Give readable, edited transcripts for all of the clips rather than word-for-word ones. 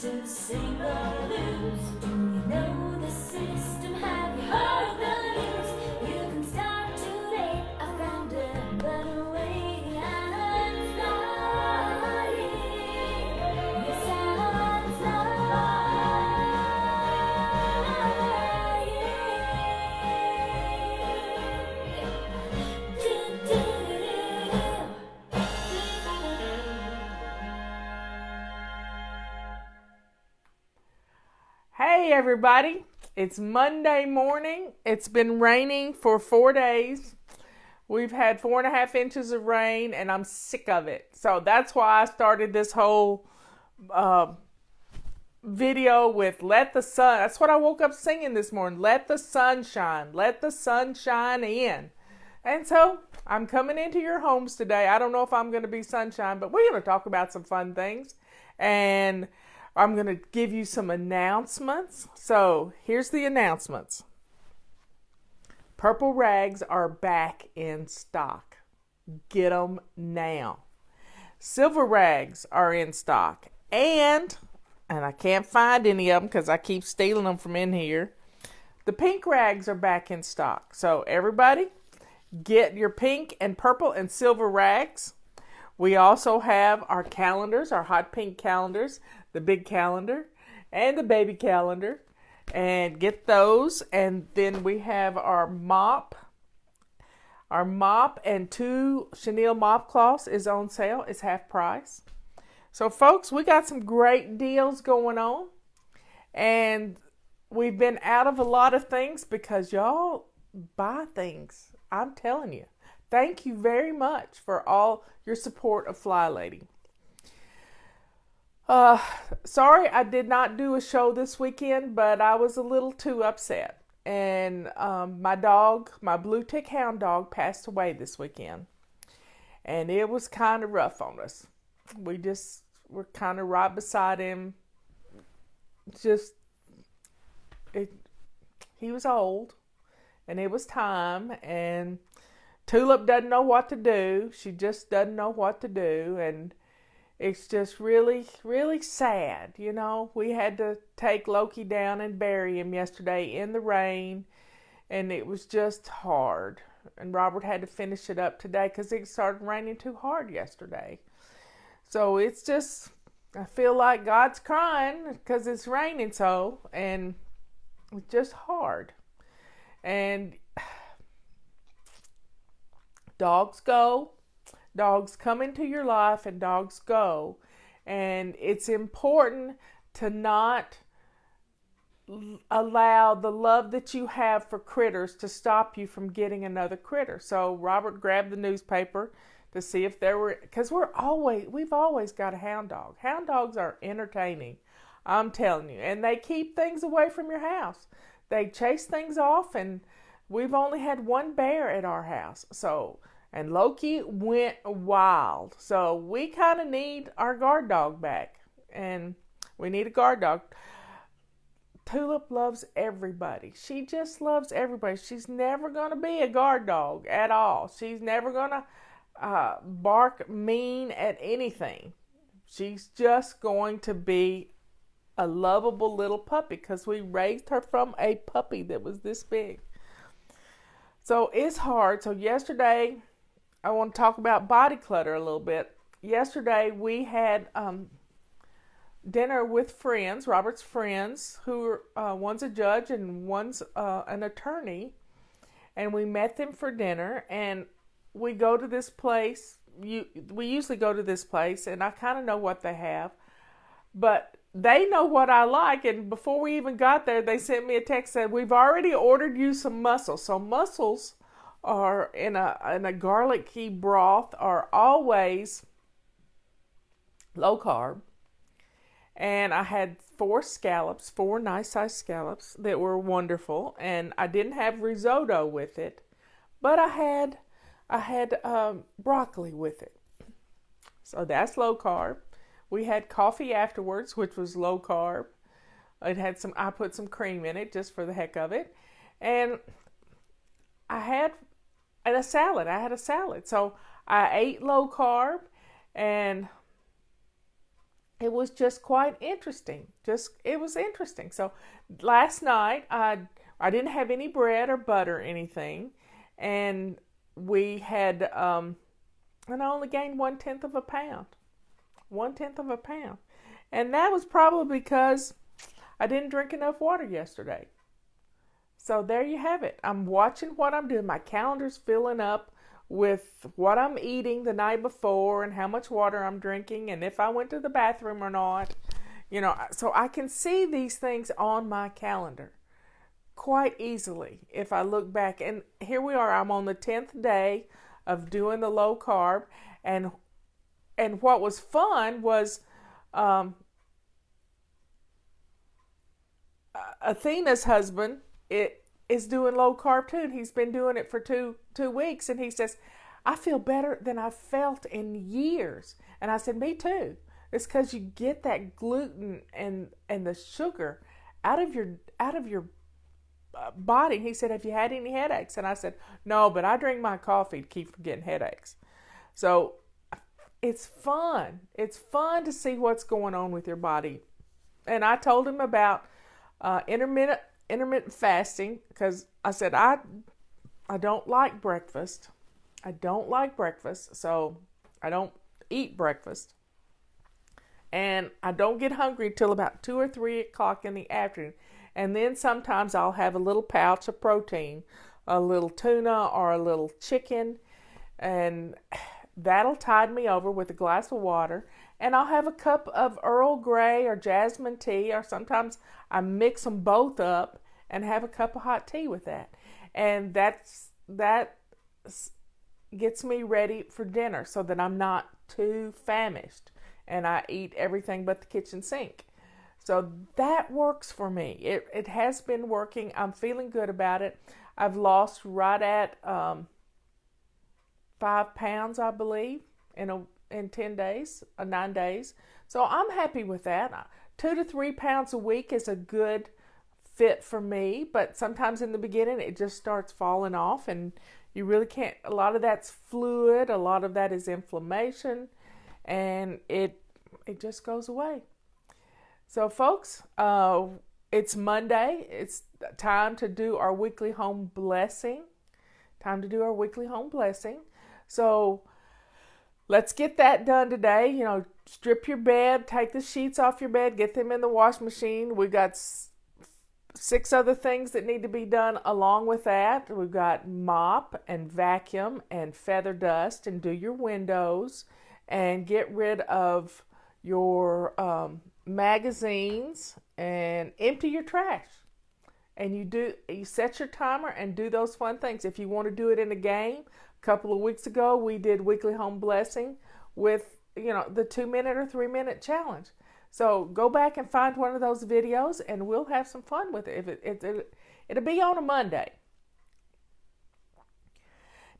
to sing or lose. Do you know the system? Have you heard the news? You can start today. I found a better way. I'm flying. Yes, I'm flying. Do, do, do, do. Hey everybody, it's Monday morning. It's been raining for 4 days. We've had 4.5 inches of rain and I'm sick of it. So that's why I started this whole video with Let the Sun. That's what I woke up singing this morning. Let the sun shine. Let the sun shine in. And so I'm coming into your homes today. I don't know if I'm going to be sunshine, but we're going to talk about some fun things. And I'm going to give you some announcements. So here's the announcements. Purple rags are back in stock. Get them now. Silver rags are in stock. And I can't find any of them because I keep stealing them from in here. The pink rags are back in stock. So everybody, get your pink and purple and silver rags. We also have our calendars, our hot pink calendars, the big calendar and the baby calendar, and get those. And then we have our mop and 2 chenille mop cloths is on sale. It's half price. So folks, we got some great deals going on, and we've been out of a lot of things because y'all buy things. I'm telling you. Thank you very much for all your support of Fly Lady. Sorry I did not do a show this weekend, but I was a little too upset. And my dog, my blue tick hound dog, passed away this weekend. And it was kind of rough on us. We just were kind of right beside him. He was old, and it was time, and Tulip doesn't know what to do. She just doesn't know what to do, and it's just really, really sad, you know. We had to take Loki down and bury him yesterday in the rain, and it was just hard. And Robert had to finish it up today because it started raining too hard yesterday. So it's just, I feel like God's crying because it's raining so, and it's just hard. And dogs go. Dogs come into your life and dogs go. And it's important to not allow the love that you have for critters to stop you from getting another critter. So Robert grabbed the newspaper to see if there were, because we've always got a hound dog. Hound dogs are entertaining, I'm telling you. And they keep things away from your house. They chase things off, and we've only had one bear at our house. And Loki went wild. So we kind of need our guard dog back. And we need a guard dog. Tulip loves everybody. She just loves everybody. She's never going to be a guard dog at all. She's never going to bark mean at anything. She's just going to be a lovable little puppy because we raised her from a puppy that was this big. So it's hard. So yesterday, I want to talk about body clutter a little bit. Yesterday we had dinner with friends, Robert's friends, who are, one's a judge and one's an attorney. And we met them for dinner, and we go to this place. We usually go to this place, and I kind of know what they have. But they know what I like, and before we even got there, they sent me a text that we've already ordered you some mussels. So mussels are in a garlicky broth are always low carb. And I had 4 nice sized scallops that were wonderful. And I didn't have risotto with it, but I had broccoli with it. So that's low carb. We had coffee afterwards, which was low carb. I put some cream in it just for the heck of it. And I had a salad. So I ate low carb, and it was just quite interesting. It was interesting. So last night I didn't have any bread or butter or anything, and we had and I only gained 1/10 of a pound. 1/10 of a pound. And that was probably because I didn't drink enough water yesterday. So there you have it. I'm watching what I'm doing. My calendar's filling up with what I'm eating the night before and how much water I'm drinking and if I went to the bathroom or not. So I can see these things on my calendar quite easily if I look back. And here we are. I'm on the 10th day of doing the low carb, and what was fun was Athena's husband is doing low carb too, and he's been doing it for two weeks, and he says, I feel better than I've felt in years. And I said, me too. It's because you get that gluten and the sugar out of your body. He said, have you had any headaches? And I said, no, but I drink my coffee to keep from getting headaches. So it's fun. It's fun to see what's going on with your body. And I told him about intermittent fasting, because I said, I don't like breakfast. I don't like breakfast, so I don't eat breakfast. And I don't get hungry till about 2 or 3 o'clock in the afternoon. And then sometimes I'll have a little pouch of protein, a little tuna or a little chicken, and that'll tide me over with a glass of water. And I'll have a cup of Earl Grey or jasmine tea, or sometimes I mix them both up and have a cup of hot tea with that. And that gets me ready for dinner so that I'm not too famished and I eat everything but the kitchen sink. So that works for me. It has been working. I'm feeling good about it. I've lost right at 5 pounds, I believe, in 10 days, 9 days. So I'm happy with that. 2 to 3 pounds a week is a good fit for me, but sometimes in the beginning it just starts falling off, and you really can't. A lot of that's fluid, a lot of that is inflammation, and it just goes away. So folks, it's Monday. It's time to do our weekly home blessing. So let's get that done today. Strip your bed, take the sheets off your bed, get them in the wash machine. We've got 6 other things that need to be done along with that. We've got mop and vacuum and feather dust and do your windows and get rid of your magazines and empty your trash. And you set your timer and do those fun things. If you want to do it in a game, a couple of weeks ago we did weekly home blessing with the 2-minute or 3-minute challenge. So go back and find one of those videos and we'll have some fun with it. It'll be on a Monday.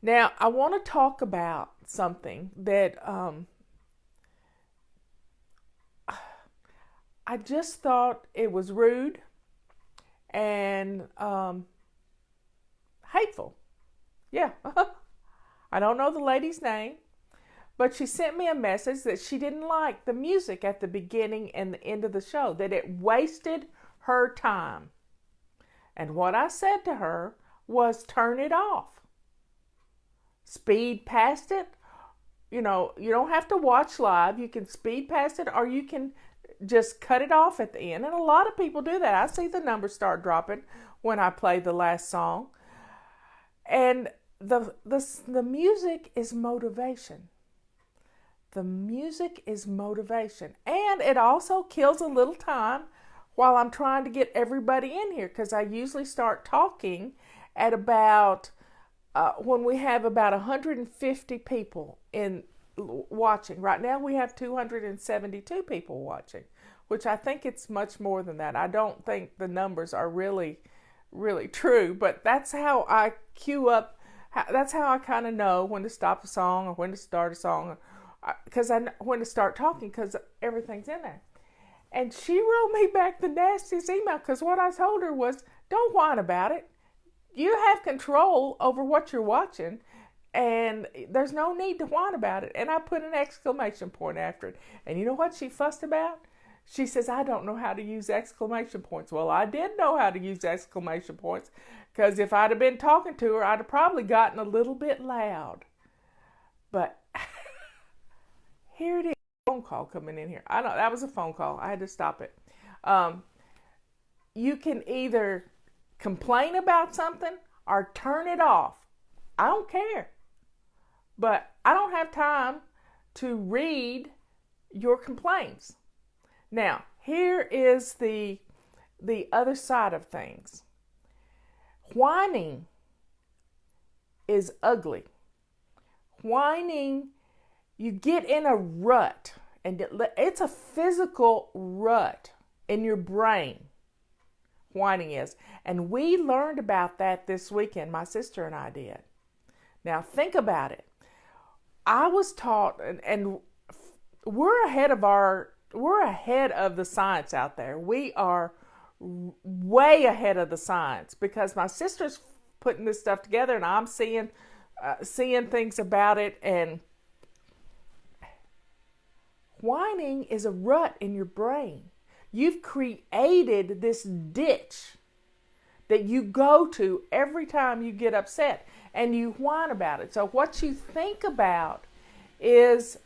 Now I want to talk about something that I just thought it was rude and hateful. Yeah. I don't know the lady's name, but she sent me a message that she didn't like the music at the beginning and the end of the show, that it wasted her time. And what I said to her was, turn it off. Speed past it. You don't have to watch live. You can speed past it, or you can just cut it off at the end. And a lot of people do that. I see the numbers start dropping when I play the last song. And the music is motivation. The music is motivation. And it also kills a little time while I'm trying to get everybody in here, because I usually start talking at about when we have about 150 people in watching. Right now we have 272 people watching, which I think it's much more than that. I don't think the numbers are really, really true, but that's how I queue up. That's how I kind of know when to stop a song or when to start a song, because I know when to start talking, because everything's in there. And she wrote me back the nastiest email, because what I told her was, don't whine about it. You have control over what you're watching, And there's no need to whine about it. And I put an exclamation point after it. And you know what she fussed about? She says, I don't know how to use exclamation points. Well, I did know how to use exclamation points, because if I'd have been talking to her, I'd have probably gotten a little bit loud. But here it is. Phone call coming in here. I know that was a phone call. I had to stop it. You can either complain about something or turn it off. I don't care. But I don't have time to read your complaints. Now, here is the other side of things. Whining is ugly. Whining, you get in a rut, and it's a physical rut in your brain. Whining is. And we learned about that this weekend. My sister and I did. Now, think about it. I was taught, and we're ahead of the science out there. We are way ahead of the science, because my sister's putting this stuff together, and I'm seeing things about it. And whining is a rut in your brain. You've created this ditch that you go to every time you get upset, and you whine about it. So what you think about is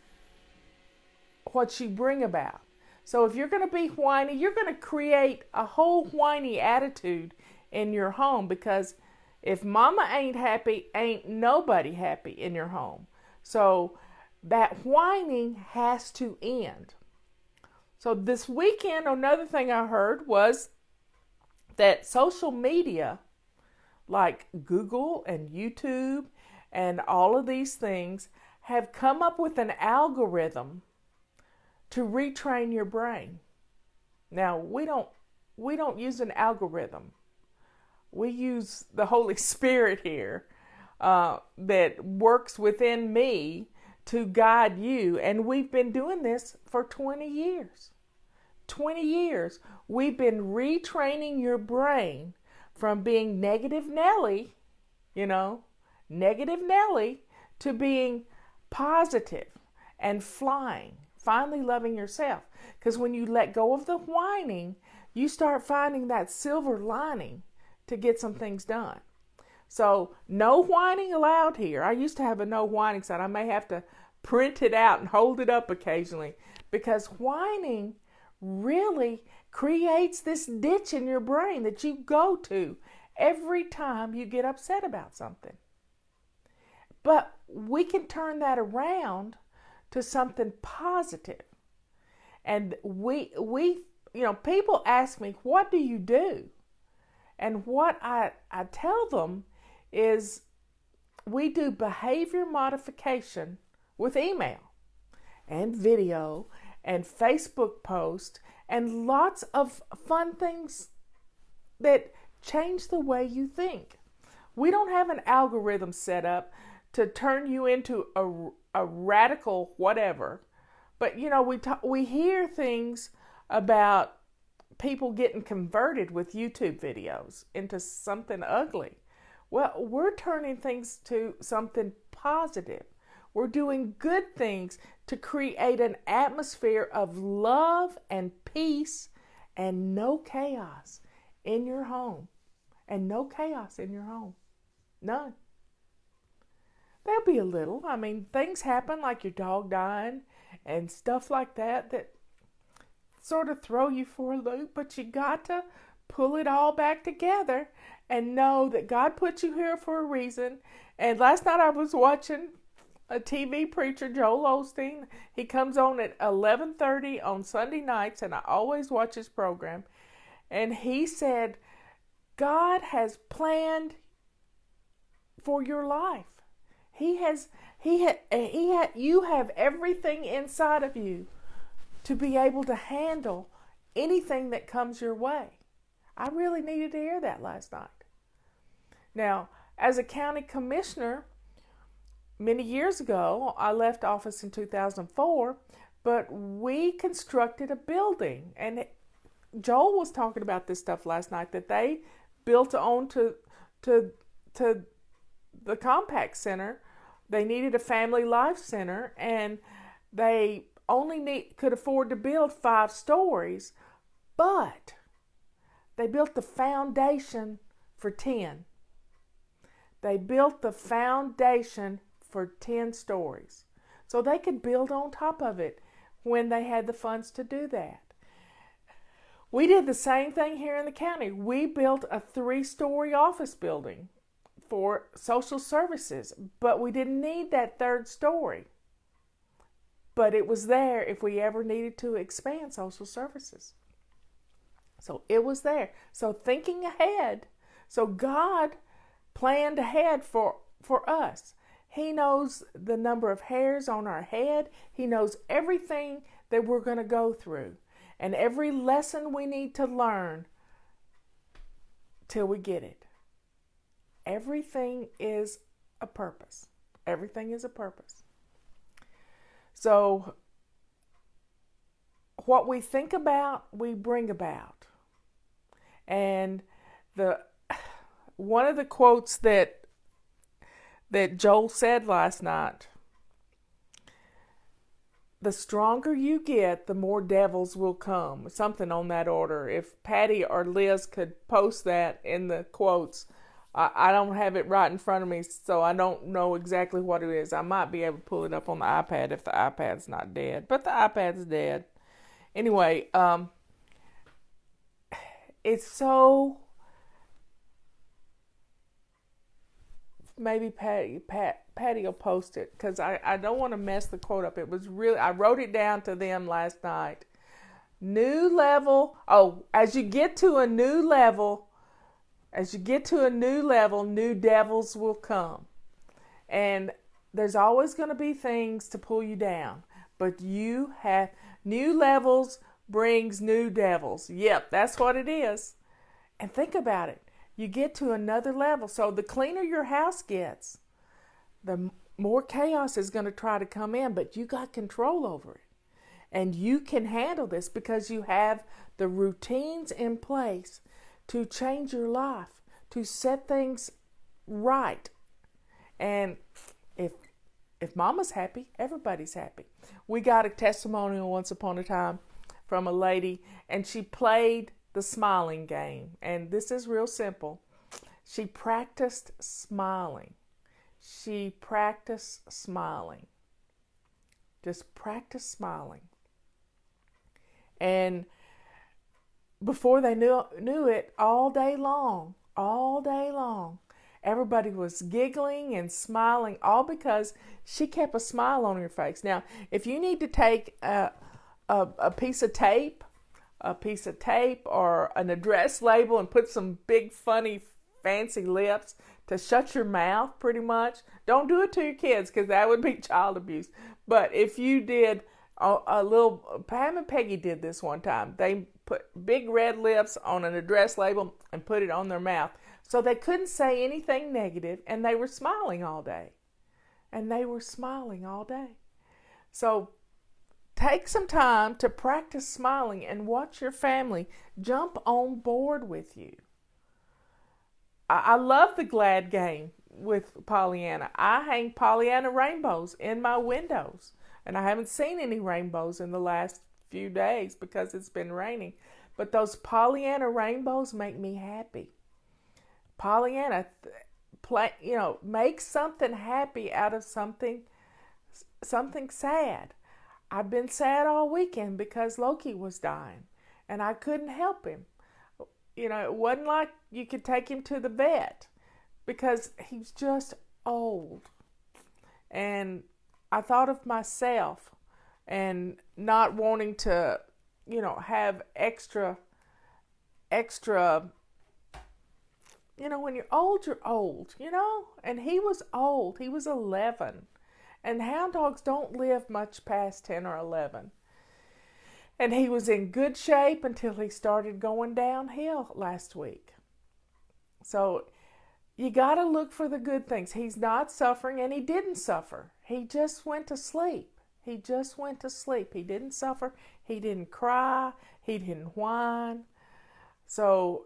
what you bring about. So if you're going to be whiny, you're going to create a whole whiny attitude in your home, because if mama ain't happy, ain't nobody happy in your home. So that whining has to end. So this weekend, another thing I heard was that social media, like Google and YouTube and all of these things, have come up with an algorithm to retrain your brain. Now, we don't use an algorithm. We use the Holy Spirit here that works within me to guide you. And we've been doing this for 20 years. 20 years. We've been retraining your brain from being negative Nelly, negative Nelly, to being positive and flying, finally loving yourself. Because when you let go of the whining, you start finding that silver lining to get some things done. So no whining allowed here. I used to have a no whining sign. I may have to print it out and hold it up occasionally, because whining really creates this ditch in your brain that you go to every time you get upset about something. But we can turn that around to something positive. And we people ask me, what do you do? And what I tell them is, we do behavior modification with email and video and Facebook post and lots of fun things that change the way you think. We don't have an algorithm set up to turn you into a radical whatever. But, we hear things about people getting converted with YouTube videos into something ugly. Well, we're turning things to something positive. We're doing good things to create an atmosphere of love and peace and no chaos in your home. And no chaos in your home. None. There'll be a little. Things happen, like your dog dying and stuff like that sort of throw you for a loop, but you got to pull it all back together and know that God put you here for a reason. And last night I was watching a TV preacher, Joel Osteen. He comes on at 11:30 on Sunday nights, and I always watch his program. And he said, God has planned for your life. You have everything inside of you to be able to handle anything that comes your way. I really needed to hear that last night. Now, as a county commissioner, many years ago, I left office in 2004, but we constructed a building. And Joel was talking about this stuff last night, that they built on to the Compaq Center they needed a family life center, and they only could afford to build 5 stories, but they built the foundation for 10. They built the foundation for 10 stories. So they could build on top of it when they had the funds to do that. We did the same thing here in the county. We built a 3-story office building for social services, but we didn't need that 3rd story. But it was there if we ever needed to expand social services. So it was there. So thinking ahead. So God planned ahead for us. He knows the number of hairs on our head. He knows everything that we're going to go through and every lesson we need to learn till we get it. Everything is a purpose. Everything is a purpose. So what we think about, we bring about. And one of the quotes that Joel said last night, the stronger you get, the more devils will come. Something on that order. If Patty or Liz could post that in the quotes. I don't have it right in front of me, so I don't know exactly what it is. I might be able to pull it up on the iPad if the iPad's not dead. But the iPad's dead. Anyway, it's so... Maybe Patty will post it, because I don't want to mess the quote up. It was really... I wrote it down to them last night. New level... Oh, as you get to a new level... new devils will come. And there's always going to be things to pull you down. But you have new levels brings new devils. Yep, that's what it is. And think about it. You get to another level. So the cleaner your house gets, the more chaos is going to try to come in. But you got control over it. And you can handle this because you have the routines in place to change your life, to set things right. And if mama's happy, everybody's happy. We got a testimonial once upon a time from a lady, and she played the smiling game. And this is real simple. She practiced smiling. She practiced smiling. Just practice smiling. And before they knew it, all day long, everybody was giggling and smiling, all because she kept a smile on her face. Now, if you need to take a piece of tape or an address label and put some big, funny, fancy lips to shut your mouth, pretty much, don't do it to your kids, because that would be child abuse. But if you did a little... Pam and Peggy did this one time. They put big red lips on an address label and put it on their mouth. So they couldn't say anything negative, and they were smiling all day. So take some time to practice smiling and watch your family jump on board with you. I love the glad game with Pollyanna. I hang Pollyanna rainbows in my windows. And I haven't seen any rainbows in the last few days because it's been raining. But those Pollyanna rainbows make me happy. Pollyanna, make something happy out of something sad. I've been sad all weekend because Loki was dying. And I couldn't help him. It wasn't like you could take him to the vet because he's just old. And I thought of myself and not wanting to, have extra, when you're old, and he was old. He was 11. And hound dogs don't live much past 10 or 11. And he was in good shape until he started going downhill last week. So you got to look for the good things. He's not suffering, and he didn't suffer. He just went to sleep. He didn't suffer. He didn't cry. He didn't whine. So,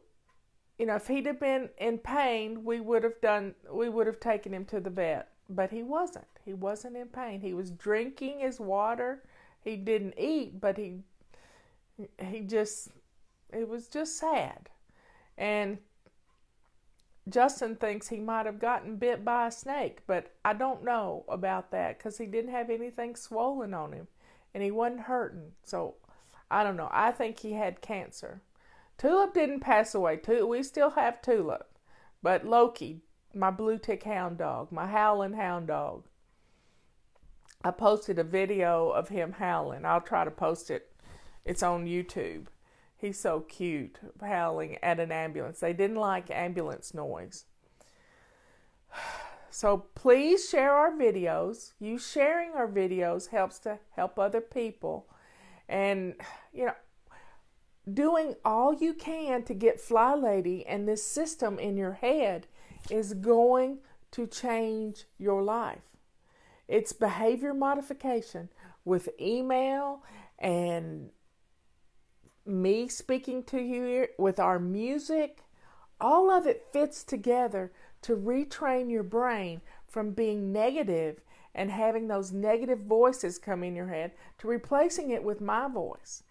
if he'd have been in pain, we would have taken him to the vet. but he wasn't. He wasn't in pain. He was drinking his water. He didn't eat, but he just, it was just sad. And Justin thinks he might have gotten bit by a snake, but I don't know about that because he didn't have anything swollen on him and he wasn't hurting. So I don't know. I think he had cancer. Tulip didn't pass away. We still have Tulip. But Loki, my blue tick hound dog, my howling hound dog, I posted a video of him howling. I'll try to post it. It's on YouTube. He's so cute, howling at an ambulance. They didn't like ambulance noise. So please share our videos. You sharing our videos helps to help other people. And, doing all you can to get Fly Lady and this system in your head is going to change your life. It's behavior modification with email and me speaking to you with our music. All of it fits together to retrain your brain from being negative and having those negative voices come in your head to replacing it with my voice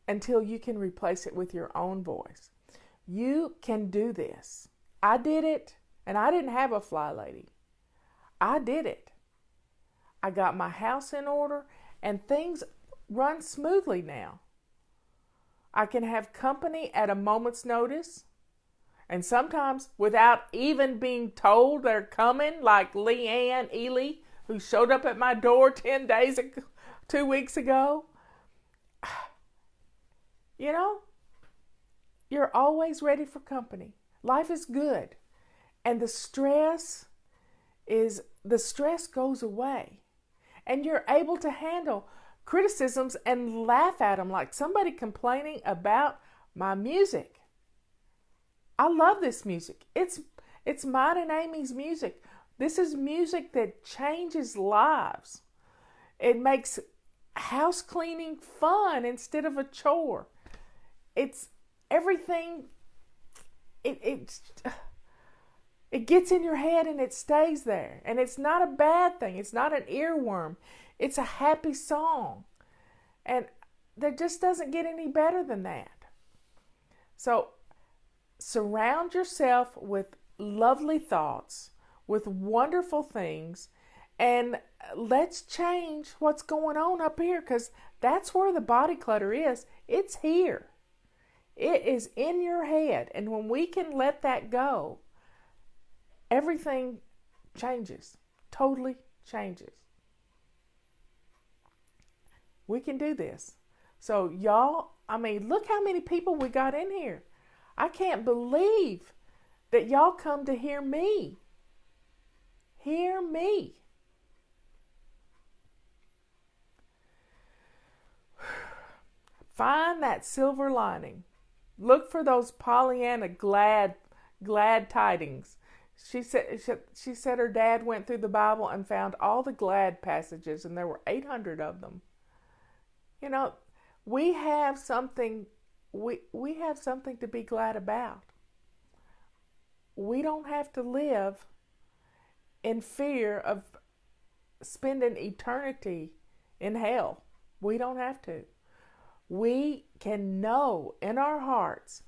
until you can replace it with your own voice. You can do this. I did it, and I didn't have a Fly Lady. I did it. I got my house in order, and things run smoothly now. I can have company at a moment's notice, and sometimes without even being told they're coming, like Leanne Ely, who showed up at my door 2 weeks ago. You're always ready for company. Life is good. And the stress goes away. And you're able to handle criticisms and laugh at them, like somebody complaining about my music. I love this music. It's mine and Amy's music. This is music that changes lives. It makes house cleaning fun instead of a chore. It's everything. It gets in your head and it stays there. And it's not a bad thing. It's not an earworm. It's a happy song. And there just doesn't get any better than that. So surround yourself with lovely thoughts, with wonderful things, and let's change what's going on up here, because that's where the body clutter is. It's here. It is in your head. And when we can let that go, everything changes, totally changes. We can do this. So y'all, look how many people we got in here. I can't believe that y'all come to hear me. Hear me. Find that silver lining. Look for those Pollyanna glad tidings. She said her dad went through the Bible and found all the glad passages, and there were 800 of them. We have something. We have something to be glad about. We don't have to live in fear of spending eternity in hell. We don't have to. We can know in our hearts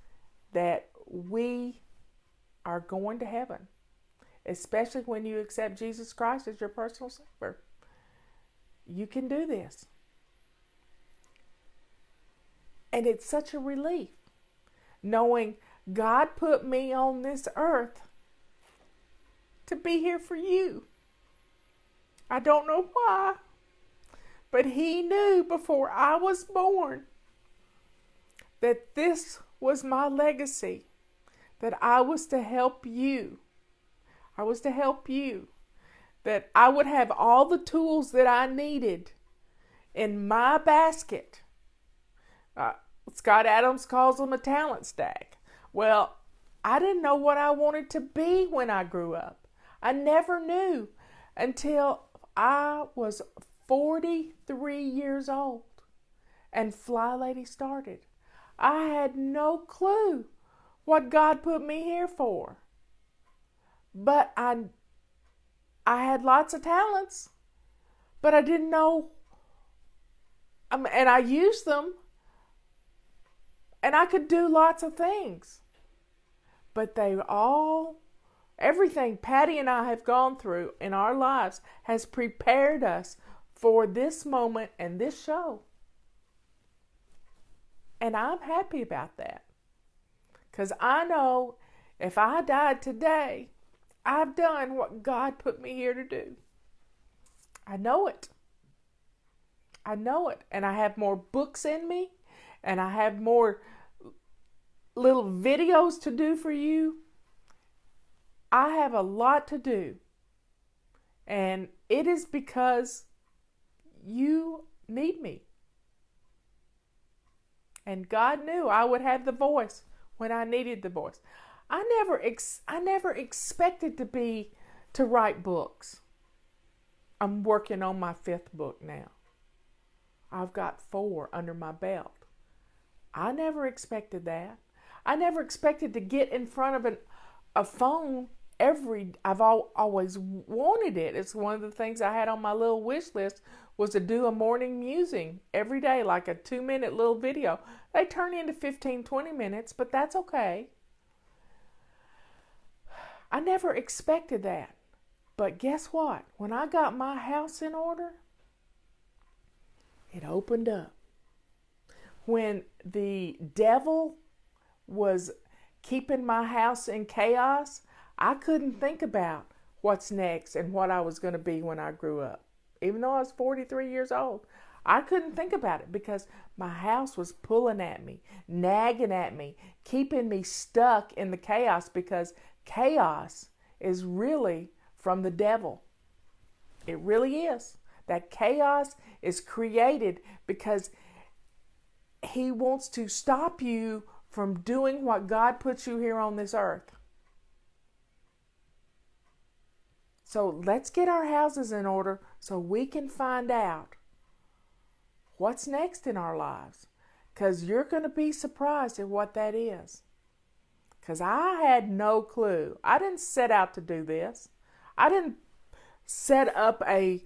that we are going to heaven, especially when you accept Jesus Christ as your personal Savior. You can do this. And it's such a relief knowing God put me on this earth to be here for you. I don't know why, but He knew before I was born that this was my legacy, that I was to help you. I was to help you, that I would have all the tools that I needed in my basket. Scott Adams calls them a talent stack. Well, I didn't know what I wanted to be when I grew up. I never knew until I was 43 years old and Fly Lady started. I had no clue what God put me here for. But I had lots of talents, but I didn't know, and I used them, and I could do lots of things. But everything Patty and I have gone through in our lives has prepared us for this moment and this show. And I'm happy about that. Because I know if I died today, I've done what God put me here to do. I know it. I know it. And I have more books in me. And I have more little videos to do for you. I have a lot to do. And it is because you need me. And God knew I would have the voice when I needed the voice. I never expected to write books. I'm working on my 5th book now. I've got 4 under my belt. I never expected that. I never expected to get in front of a phone I've always wanted it. It's one of the things I had on my little wish list was to do a morning musing every day, like a 2-minute little video. They turn into 15, 20 minutes, but that's okay. I never expected that. But guess what? When I got my house in order, it opened up. When the devil was keeping my house in chaos, I couldn't think about what's next and what I was going to be when I grew up. Even though I was 43 years old, I couldn't think about it because my house was pulling at me, nagging at me, keeping me stuck in the chaos, because chaos is really from the devil. It really is. That chaos is created because he wants to stop you from doing what God puts you here on this earth. So let's get our houses in order so we can find out what's next in our lives. Because you're going to be surprised at what that is. Because I had no clue. I didn't set out to do this. I didn't set up a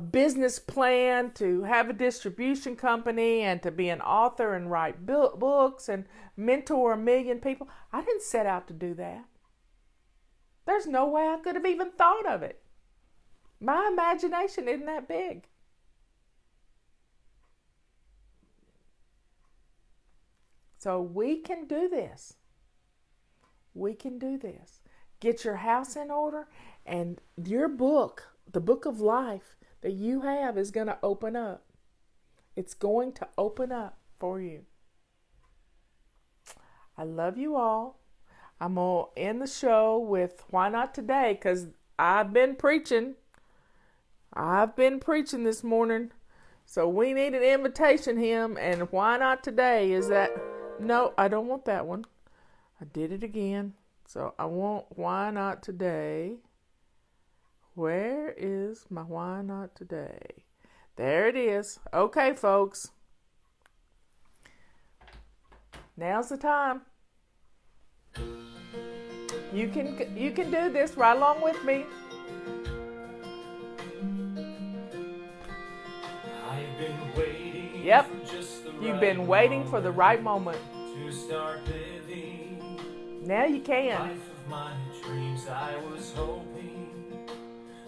business plan to have a distribution company and to be an author and write books and mentor 1 million people. I didn't set out to do that. There's no way I could have even thought of it. My imagination isn't that big. So we can do this. We can do this. Get your house in order, and your book, the book of life that you have, is going to open up. It's going to open up for you. I love you all. I'm going to end the show with Why Not Today, because I've been preaching. I've been preaching this morning. So we need an invitation hymn, and Why Not Today is that. No, I don't want that one. I did it again. So I want Why Not Today. Where is my Why Not Today? There it is. Okay, folks. Now's the time. You can do this right along with me. I've been waiting. Yep. For just the You've right been waiting for the right moment. to start living. Now you can. Life of my dreams, I was hoping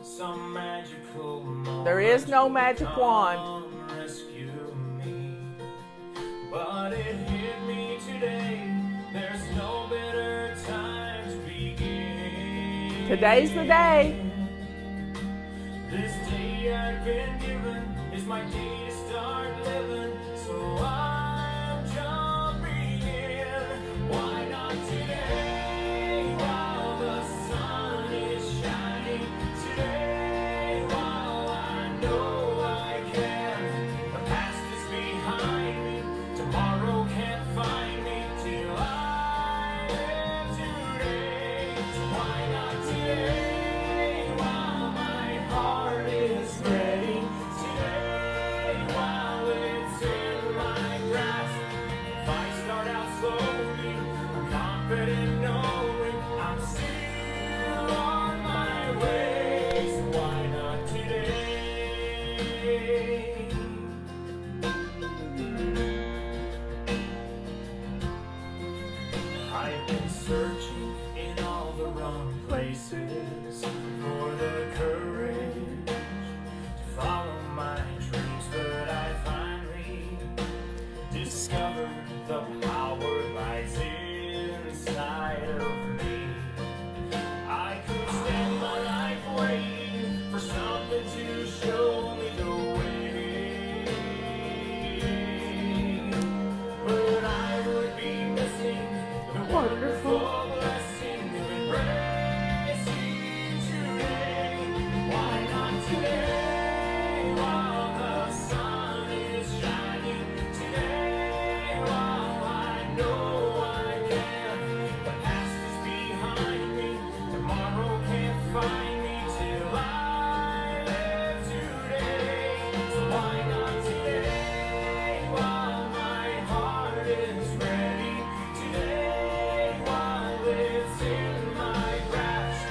some magical moment. There is no magic would wand. come rescue me. But it hit me today. There's no better time to begin. Today's the day. This day I've been given is my day to start living. So I'm jumping in. Why not today? While the sun is shining. Today, while I know I can. The past is behind me. Tomorrow can't find me till I live today. So why not today? While my heart is ready. Today, while it's in my grasp. If I start out slowly, I'm confident knowing I'm still on my way. So I've been searching in all the wrong places for the courage to follow my dreams, but I finally discovered the power lies inside of me. I could spend my life waiting for something to show me the way, but I would be missing the wonderful blessing of embracing today. Why not today, while the sun is shining? Today, while I know I can. The past is behind me, tomorrow can't find me till I live today. So why not today, while my heart is ready? Today, while it's in my grasp.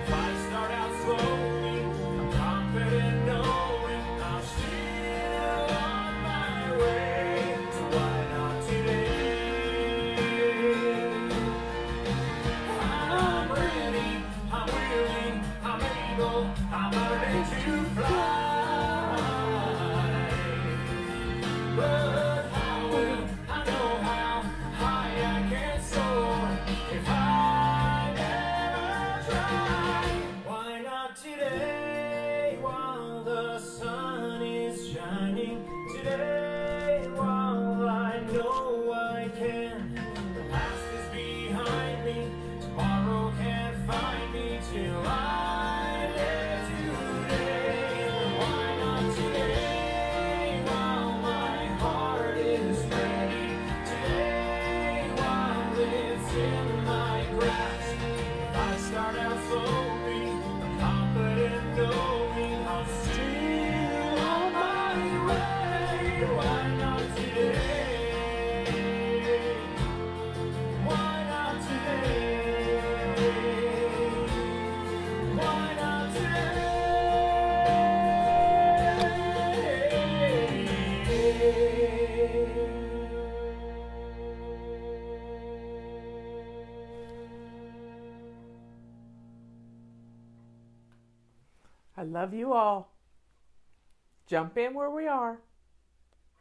If I start out slowly, I'm confident knowing I'm still on my way. So why not today? I'm ready, I'm willing, I'm able, I'm ready to fly. But how will I know how high I can soar if I never try? Why not today, while the sun is shining? Today, while I know I can. The past is behind me, tomorrow can't find me till I live today. Why not today, while my heart is ready? Today, while it's in my grasp. If I start out slowly, I'm confident knowing I'm still on my way. Why not today? Why not today? Why not I love you all. Jump in where we are.